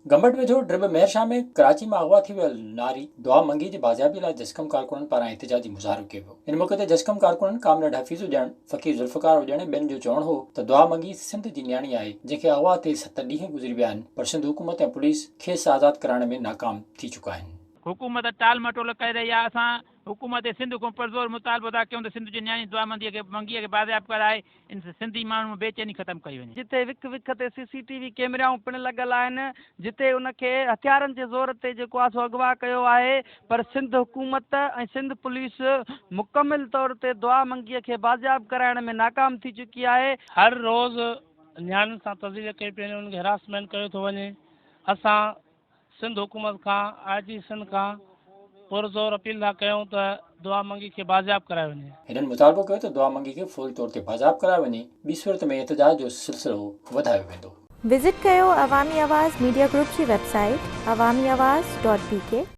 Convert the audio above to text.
गंबट वेझो ड्रिब मेहरशाह में कराची में अगवा थी वियल नारी दुआ मंगी जे बाज़ियाबी लाइ जस्कम कारकुननि पारां एहतिजाजी मुज़ाहिरो कयो वियो। इन मौक़े ते जस्कम कारकुननि कामरेड हफ़ीज़ हुजण, फ़क़ीर ज़ुल्फ़कार हुजण ऐं ॿियनि जो चवणु हो त दुआ मंगी सिंध जी न्याणी आहे जंहिंखे अगवा ते 7 ॾींहं गुज़री विया आहिनि, पर सिंध हुकूमत ऐं पुलिस खेसि आज़ादु कराइण में नाकाम थी चुका आहिनि। हुकूमत टाल मटोल करे रही आहे। असां हुकूमत सिंध को पुरज़ोर मुतालबो था कयूं त सिंध जी न्याणी दुआ मंगीअ खे बाज़ियाब कराए इन सिंधी माण्हू में बेचैनी ख़तमु कई वञे। जिते विक विक ते CCTV कैमराऊं पिणु लॻल आहिनि, जिते उनखे हथियारनि जे ज़ोर ते जेको आहे सो अगवा कयो आहे, पर सिंध हुकूमत ऐं सिंध पुलिस मुकमिल तौर ते दुआ मंगीअ खे बाज़ियाब कराइण में नाकाम थी चुकी आहे। हर रोज़ न्याणियुनि सां तज़ीज़ कई पई वञे, उनखे हरासमेंट कयो थो वञे। असां सिंध हुकूमत खां IG सिंध खां पुरज़ोर अपील था कयूं त दुआ मंगी खे बाज़ियाब कराए वञे। हिननि मुतालबो कयो त दुआ मंगी खे फौरी तौर ते बाज़ियाब कराए वञे, ॿी सूरत में एहतिजाज जो सिलसिलो वधायो वेंदो। विज़िट कयो अवामी आवाज़ मीडिया ग्रुप जी वेबसाइट awamiawaz.pk